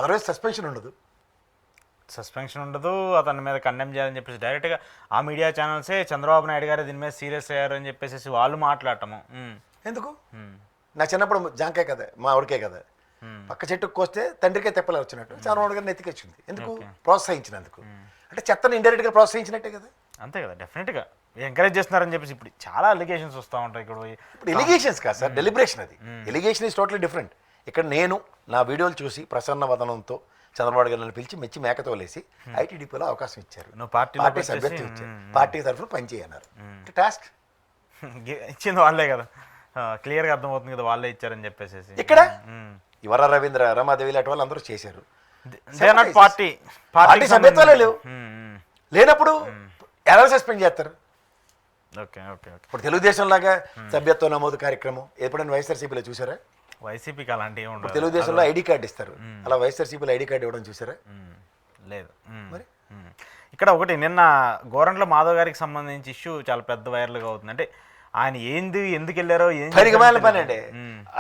Otherwise suspension ఉండదు. Suspension ఉండదు, అతని మీద కండెమ్ చేయాలని చెప్పేసి డైరెక్ట్గా ఆ మీడియా ఛానల్సే చంద్రబాబు నాయుడు గారు దీని మీద సీరియస్ అయ్యారు అని చెప్పేసి వాళ్ళు మాట్లాడటము. ఎందుకు? నా చిన్నప్పుడు జాంకాయ కదా, మా ఆవిడకే కదా, పక్క చెట్టుకు కోస్తే తండ్రికే తెప్పలే వచ్చినట్టు చంద్రబాబు గారు నెత్తికొచ్చింది. ఎందుకు? ప్రోత్సహించినందుకు. అంటే చెత్తను ఇండైరెక్ట్గా ప్రోత్సహించినట్టే కదా. అంతే కదా, డెఫినెట్గా ఎంకరేజ్ చేస్తున్నారని చెప్పేసి ఇప్పుడు చాలా ఎలిగేషన్స్ వస్తూ ఉంటాయి. ఇప్పుడు ఎలిగేషన్స్ కాదు సార్, డెలిబరేషన్. అది ఎలిగేషన్ ఈజ్ టోటలీ డిఫరెంట్. ఇక్కడ నేను నా వీడియోలు చూసి ప్రసన్న వదనంతో చంద్రబాబు గారిని పిలిచి మెచ్చి మేకతో లేసి ఐటీడీపీలో అవకాశం ఇచ్చారు, పార్టీ సభ్యత్వం ఇచ్చారు, పార్టీ తరఫున పనిచేయన్నారు. టాస్క్ ఇచ్చింది వాళ్ళే కదా, క్లియర్గా అర్థమవుతుంది కదా, వాళ్ళే ఇచ్చారని చెప్పేసి. ఇక్కడ యువర రవీంద్ర, రమాదేవి లాంటి వాళ్ళు అందరూ చేశారు. పార్టీ సభ్యత్వాలే లేవు. లేనప్పుడు ఎలా సస్పెండ్ చేస్తారు? Okay okay okay. ఇప్పుడు తెలుగుదేశం లాగా సభ్యత్వ నమోదు కార్యక్రమం ఎప్పుడైనా వైఎస్ఆర్సీపీలో చూసారా? వైసీపీకి అలాంటివి ఉండదు. తెలుగుదేశంలో ఐడి కార్డు ఇస్తారు, అలా వైఎస్ఆర్సీపీలో ఐడి కార్డు ఇవ్వడం చూసారా? లేదు. మరి ఇక్కడ ఒకటి నిన్న గోరంట్ల మాధవ్ గారికి సంబంధించి ఇష్యూ చాలా పెద్ద వైరల్గా అవుతుంది. అంటే ఆయన ఎందుకు వెళ్ళారో పరిగమాల పని అండి.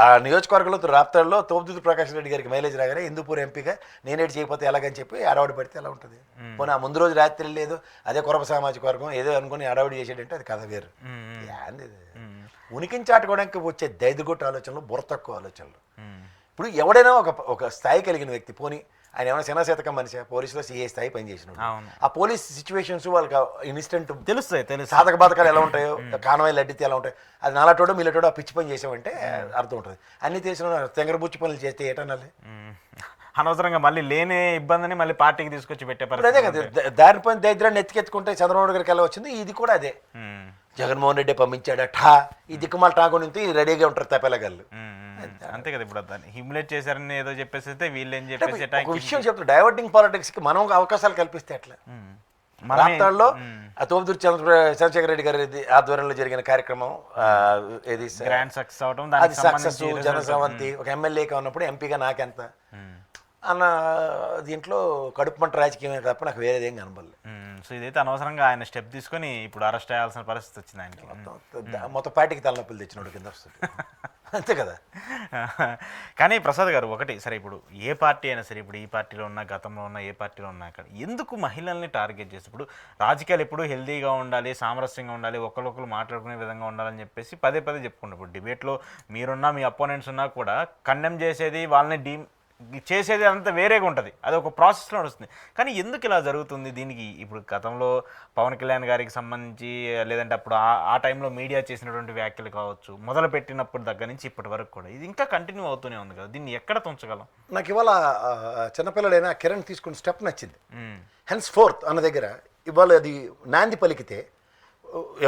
ఆ నియోజకవర్గంలో రాప్తాడులో తోపుదుర్తి ప్రకాష్ రెడ్డి గారికి మైలేజ్ రాగానే హిందూపూర్ ఎంపీగా నేనేటి చేయకపోతే ఎలాగని చెప్పి అడవాడి పెడితే ఎలా ఉంటుంది? పోనీ ఆ ముందు రోజు రాత్రి లేదు అదే కురబ సామాజిక వర్గం ఏదో అనుకుని అడవాడి చేసాడంటే అది కథ వేరు. ఉనికిని చాటుకోవడానికి వచ్చే దైదుగొట్టు ఆలోచనలు, బుర్ర తక్కువ ఆలోచనలు. ఇప్పుడు ఎవడైనా ఒక స్థాయి కలిగిన వ్యక్తి, పోనీ ఆయన ఏమైనా శనశతకం మనిషి, పోలీసులో సిఏ స్థాయి పనిచేసినాడు, ఆ పోలీస్ సిచ్యువేషన్స్ వాళ్ళకి ఇన్స్టెంట్ తెలుస్తాయి. సాధక బాధకాలు ఎలా ఉంటాయో, కానవాయిలు అడ్డితే ఎలా ఉంటాయి, అది నాలాటోడో మీలాటోడో ఆ పిచ్చి పని చేసామంటే అర్థం ఉంటుంది. అన్ని తెలిసిన తెంగరబుచ్చి పనులు చేస్తే ఏటనాలి? అనవసరంగా మళ్ళీ లేని ఇబ్బందిని మళ్ళీ పార్టీకి తీసుకొచ్చి పెట్టే పరిస్థితి. అదే కదా, దారిపోయిన దరిద్రాన్ని ఎత్తుకెత్తుకుంటే చంద్రబాబు గారికి ఎలా వచ్చింది, ఇది కూడా అదే. జగన్మోహన్ రెడ్డి పంపించాడు ఠా, ఈ దిక్కుమాల ఠాకొని రెడీగా ఉంటారు తప్పేలగాళ్ళు. అంతే కదా. ఇప్పుడు దాన్ని హిమ్యులేట్ చేశారని ఏదో చెప్పేసి వీళ్ళు ఏం చెప్పేసి ఒక విషయం చెప్తారు, డైవర్టింగ్ పాలిటిక్స్ కి మనం అవకాశాలు కల్పిస్తే ఎట్లా? రాష్ట్రాల్లో ఆ తోపుదుర్తి చంద్రశేఖర రెడ్డి గారి ఆధ్వర్యంలో జరిగిన కార్యక్రమం ఏది సక్సెస్ అవడం, అది సక్సెస్. జనసవంతి ఒక ఎమ్మెల్యేగా ఉన్నప్పుడు ఎంపీగా నాకెంత అన్న దీంట్లో కడుపు మంట రాజకీయమే తప్ప నాకు వేరేదేం కనబడలేదు. సో ఇదైతే అనవసరంగా ఆయన స్టెప్ తీసుకొని ఇప్పుడు అరెస్ట్ అయ్యాల్సిన పరిస్థితి వచ్చింది ఆయనకి. మొత్తం పార్టీకి తలనొప్పులు తెచ్చినోడు కింద వస్తుంది. అంతే కదా. కానీ ప్రసాద్ గారు ఒకటి, సరే ఇప్పుడు ఏ పార్టీ అయినా సరే, ఇప్పుడు ఈ పార్టీలో ఉన్న, గతంలో ఉన్న, ఏ పార్టీలో ఉన్నా అక్కడ ఎందుకు మహిళల్ని టార్గెట్ చేసి, ఇప్పుడు రాజకీయాలు ఎప్పుడు హెల్తీగా ఉండాలి, సామరస్యంగా ఉండాలి, ఒకరికొకరు మాట్లాడుకునే విధంగా ఉండాలని చెప్పేసి పదే పదే చెప్పుకుంటారు. ఇప్పుడు డిబేట్లో మీరున్నా, మీ అపోనెంట్స్ ఉన్నా కూడా కండెమ్ చేసేది, వాళ్ళని చేసేది అంతా వేరేగా ఉంటుంది, అది ఒక ప్రాసెస్లో నడుస్తుంది. కానీ ఎందుకు ఇలా జరుగుతుంది? దీనికి ఇప్పుడు గతంలో పవన్ కళ్యాణ్ గారికి సంబంధించి, లేదంటే అప్పుడు ఆ టైంలో మీడియా చేసినటువంటి వ్యాఖ్యలు కావచ్చు, మొదలు పెట్టినప్పుడు దగ్గర నుంచి ఇప్పటి వరకు కూడా ఇది ఇంకా కంటిన్యూ అవుతూనే ఉంది కదా, దీన్ని ఎక్కడ తుంచగలం? నాకు ఇవాళ చిన్నపిల్లడైనా కిరణ్ తీసుకున్న స్టెప్ నచ్చింది. హెన్స్ ఫోర్త్ అన్న దగ్గర ఇవాళ అది నాంది పలికితే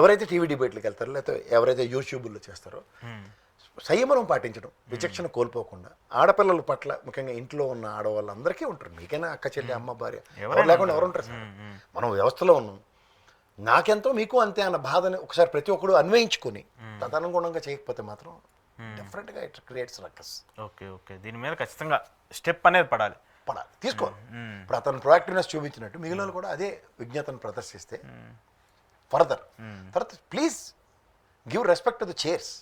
ఎవరైతే టీవీ డిబేట్లకు వెళ్తారో, లేకపోతే ఎవరైతే యూట్యూబ్లో చేస్తారో, సంయమనం పాటించడం, విచక్షణ కోల్పోకుండా ఆడపిల్లల పట్ల, ముఖ్యంగా ఇంట్లో ఉన్న ఆడవాళ్ళందరికీ ఉంటారు. మీకైనా అక్క, చెల్లి, అమ్మ, భార్య, ఎవరు లేకుండా ఎవరు ఉంటారు సార్? మనం వ్యవస్థలో ఉన్నాం, నాకెంతో మీకు అంతే అన్న బాధని ఒకసారి ప్రతి ఒక్కరు అన్వయించుకొని తదనుగుణంగా చేయకపోతే మాత్రం డెఫినెట్గా it creates ruckus. Okay okay, దీని మీద ఖచ్చితంగా స్టెప్ అనేది పడాలి, తీసుకోవాలి. ఇప్పుడు అతను ప్రొయాక్టివ్నెస్ చూపించినట్టు మిగిలిన కూడా అదే విజ్ఞతను ప్రదర్శిస్తే ఫర్దర్ తర్వాత please give respect to the chairs.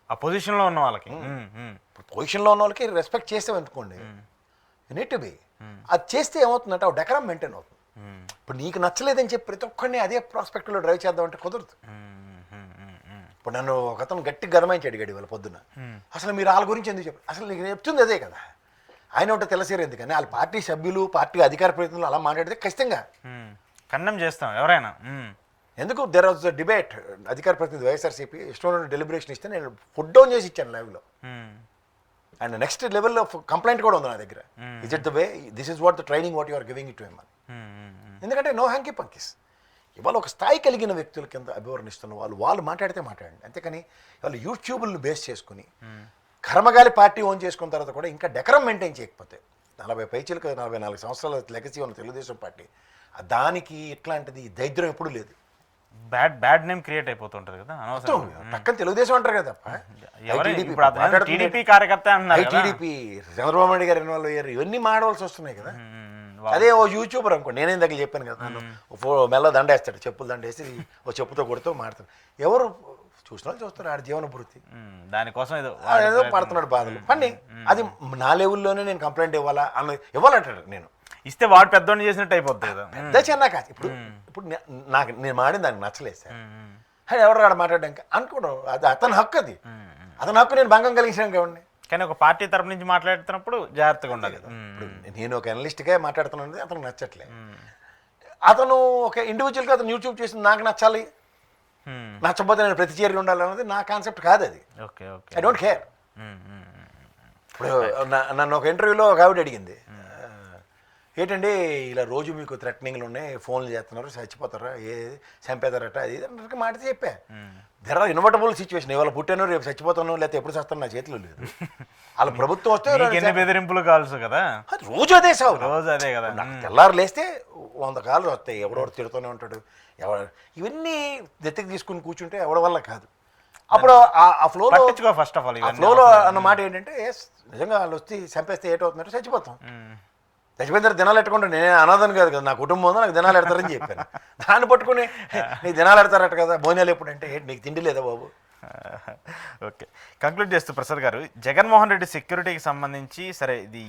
ఆ పొజిషన్లో ఉన్న వాళ్ళకి, పొజిషన్లో ఉన్న వాళ్ళకి రెస్పెక్ట్ చేసామనుకోండి, నీట్ టు బి. అది చేస్తే ఏమవుతుందంటే ఆ డెకరం మెయింటైన్ అవుతుంది. ఇప్పుడు నీకు నచ్చలేదని చెప్పి ప్రతి ఒక్కరిని అదే ప్రాస్పెక్ట్లో డ్రైవ్ చేద్దామంటే కుదరదు. ఇప్పుడు నన్ను ఒక అతను గట్టిగా గదమాయించి అడిగాడు వాళ్ళ పొద్దున, అసలు మీరు వాళ్ళ గురించి ఎందుకు చెప్పారు? అసలు నీకు చెప్తుంది అదే కదా, ఆయన ఉంటే తెలిసేరు ఎందుకని వాళ్ళ పార్టీ సభ్యులు, పార్టీ అధికార ప్రతినిధులు అలా మాట్లాడితే ఖచ్చితంగా ఖండం చేస్తాం ఎవరైనా. ఎందుకు దెర్ వాజ్ ద డిబేట్, అధికార ప్రతినిధి వైఎస్ఆర్సీపీ ఇష్టం డెలిబరేషన్ ఇస్తే నేను ఫుడ్ డౌన్ చేసి ఇచ్చాను లైవ్లో. అండ్ నెక్స్ట్ లెవెల్లో కంప్లైంట్ కూడా ఉంది నా దగ్గర. Is it the way, this is what the training what you are giving it to him అని. ఎందుకంటే నో హ్యాంకీ పంకిస్. ఇవాళ ఒక స్థాయి కలిగిన వ్యక్తుల కింద అభివర్ణిస్తున్న వాళ్ళు మాట్లాడితే మాట్లాడండి, అంతేకాని వాళ్ళు యూట్యూబ్లను బేస్ చేసుకుని కర్మగాలి పార్టీ ఓన్ చేసుకున్న తర్వాత కూడా ఇంకా డెకరం మెయింటైన్ చేయకపోతే, 44 సంవత్సరాల లెగసీ ఉన్న తెలుగుదేశం పార్టీ, దానికి ఇట్లాంటిది దరిద్రం ఎప్పుడూ లేదు. బ్యాడ్ నేమ్ క్రియేట్ అయిపోతుంటది కదా, పక్కన తెలుగుదేశం అంటారు కదా, టీడీపీ కార్యకర్త అంటున్నారు, టీడీపీ చంద్రబాబు నాయుడు గారు ఇన్వాల్వ్ అయ్యారు, ఇవన్నీ మాడవలసి వస్తున్నాయి కదా. అదే ఓ యూట్యూబర్ అనుకో, నేనేం దగ్గర చెప్పాను కదా, నన్ను మెల్ల దండేస్తాడు, చెప్పులు దండేసి ఓ చెప్పుతో కొడుతూ మాడతాడు. ఎవరు చూసిన వాళ్ళు చూస్తారు ఆడ జీవనభృతి దానికోసం ఏదో ఏదో పడుతున్నాడు బాధలు పని అది నా లెవెల్లోనే నేను కంప్లైంట్ ఇవ్వాలా అన్న ఇవ్వాలంటాడు నేను ఇస్తే వాడు పెద్దోడిని చేసినట్టు అయిపోద్ది కదా. పెద్ద చిన్న కాదు ఇప్పుడు ఇప్పుడు నాకు నేను మాడింది దానికి నచ్చలేదు సార్ ఎవరు ఆడ మాట్లాడడానికి అనుకోవడం అది అతని హక్కు, అది అతని హక్కు నేను భంగం కలిగించాను కాబట్టి. కానీ ఒక పార్టీ తరపు నుంచి మాట్లాడుతున్నప్పుడు జాగ్రత్తగా ఉండాలి. ఇప్పుడు నేను ఒక అనలిస్ట్గా మాట్లాడుతున్నాను, అతనికి నచ్చట్లే. అతను ఒక ఇండివిజువల్గా అతను యూట్యూబ్ చేసింది నాకు నచ్చాలి, నచ్చకపోతే నేను ప్రతి చర్య ఉండాలన్నది నా కాన్సెప్ట్ కాదు అది. Okay okay I don't care. ఇప్పుడు నన్ను ఒక ఇంటర్వ్యూలో ఒక ఆవిడ అడిగింది, ఏంటండి ఇలా రోజు మీకు థ్రెటనింగ్లు ఉన్నాయి, ఫోన్లు చేస్తున్నారు, చచ్చిపోతారా, చంపేతారట, అది ఇది మాట్లాడితే చెప్పా. There are inevitable situation. ఇవాళ పుట్టాను రేపు చచ్చిపోతాను లేకపోతే ఎప్పుడు చేస్తాను నా చేతిలో లేదు. వాళ్ళ ప్రభుత్వం వస్తే ఎన్ని బెదిరింపులు కాల్సు కదా, రోజు అదే సాగు, రోజు అదే కదా. తెల్లారు లేస్తే 100 కాళ్ళు వస్తాయి, ఎవడెవడు తిడుతూనే ఉంటాడు, ఇవన్నీ దెత్తికి తీసుకుని కూర్చుంటే ఎవడి వల్ల కాదు. అప్పుడు ఆ ఫ్లోలో ఫస్ట్ ఆఫ్ ఆల్ ఆ ఫ్లోలో అన్న మాట ఏంటంటే, నిజంగా వాళ్ళు వచ్చి చంపేస్తే ఏటవుతున్నారో చచ్చిపోతాం, చచ్చిపోయిన తర్వాత దినాలు ఎట్టుకుంటే నేను అనాథను కాదు కదా, నా కుటుంబం ఉందో నాకు దినాలు ఎడతారని చెప్పాను. దాన్ని పట్టుకుని నీకు దినాలు ఎడతారట కదా, భోజనాలు ఎప్పుడు అంటే నీకు తిండి లేదా బాబు. ఓకే, కంక్లూడ్ చేస్తూ ప్రసాద్ గారు, జగన్మోహన్ రెడ్డి సెక్యూరిటీకి సంబంధించి సరే ఇది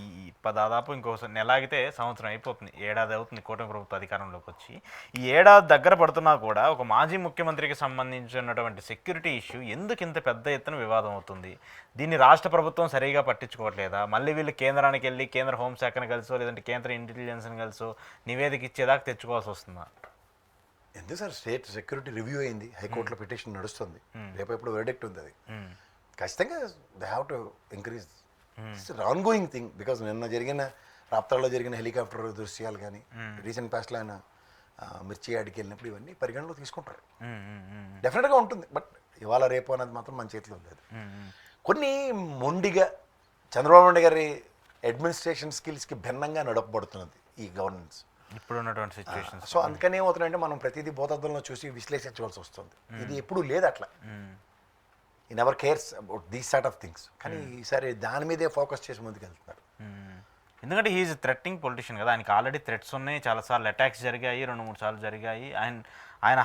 దాదాపు ఇంకో నెల ఆగితే సంవత్సరం అయిపోతుంది, ఏడాది అవుతుంది కూటమి ప్రభుత్వ అధికారంలోకి వచ్చి. ఈ ఏడాది దగ్గర పడుతున్నా కూడా ఒక మాజీ ముఖ్యమంత్రికి సంబంధించినటువంటి సెక్యూరిటీ ఇష్యూ ఎందుకు ఇంత పెద్ద ఎత్తున వివాదం అవుతుంది? దీన్ని రాష్ట్ర ప్రభుత్వం సరిగా పట్టించుకోవట్లేదా? మళ్ళీ వీళ్ళు కేంద్రానికి వెళ్ళి కేంద్ర హోంశాఖను కలిసో లేదంటే కేంద్ర ఇంటెలిజెన్స్ని కలిసో నివేదిక ఇచ్చేదాకా తెచ్చుకోవాల్సి వస్తుందా? ఎందుకు సార్, స్టేట్ సెక్యూరిటీ రివ్యూ అయింది, హైకోర్టులో పిటిషన్ నడుస్తుంది, రేపు ఎప్పుడు వెర్డిక్ట్ ఉంది, అది ఖచ్చితంగా they have to increase. It's on going thing. Because నిన్న జరిగిన రాప్తాల్లో జరిగిన హెలికాప్టర్ దృశ్యాలు కానీ రీసెంట్ పాస్ట్లో ఆయన మిర్చి యాడికి వెళ్ళినప్పుడు ఇవన్నీ పరిగణలో తీసుకుంటారు. డెఫినెట్గా ఉంటుంది, బట్ ఇవాళ రేపు అనేది మాత్రం మన చేతిలో లేదు. కొన్ని మొండిగా చంద్రబాబు నాయుడు గారి అడ్మినిస్ట్రేషన్ స్కిల్స్కి భిన్నంగా నడపబడుతున్నది ఈ గవర్నెన్స్ ఇప్పుడు ఉన్నటువంటి సిచ్యువేషన్. సో అందుకని ఏమవుతుందంటే మనం ప్రతిదీ భూతద్దంలో చూసి విశ్లేషించవలసి వస్తుంది. ఇది ఎప్పుడూ లేదు అట్లా. ఈ never cares about these sort of things. కానీ ఈసారి దాని మీదే ఫోకస్ చేసి ముందుకు వెళ్తున్నారు. ఎందుకంటే హీఈస్ థ్రెట్టింగ్ పొలిటీషియన్ కదా, ఆయనకి ఆల్రెడీ థ్రెట్స్ ఉన్నాయి, చాలాసార్లు అటాక్స్ జరిగాయి, 2-3 సార్లు జరిగాయి. ఆయన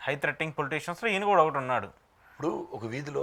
హై థ్రెట్టింగ్ పొలిటీషియన్స్లో ఈయన కూడా ఒకటి ఉన్నాడు. ఇప్పుడు ఒక వీధిలో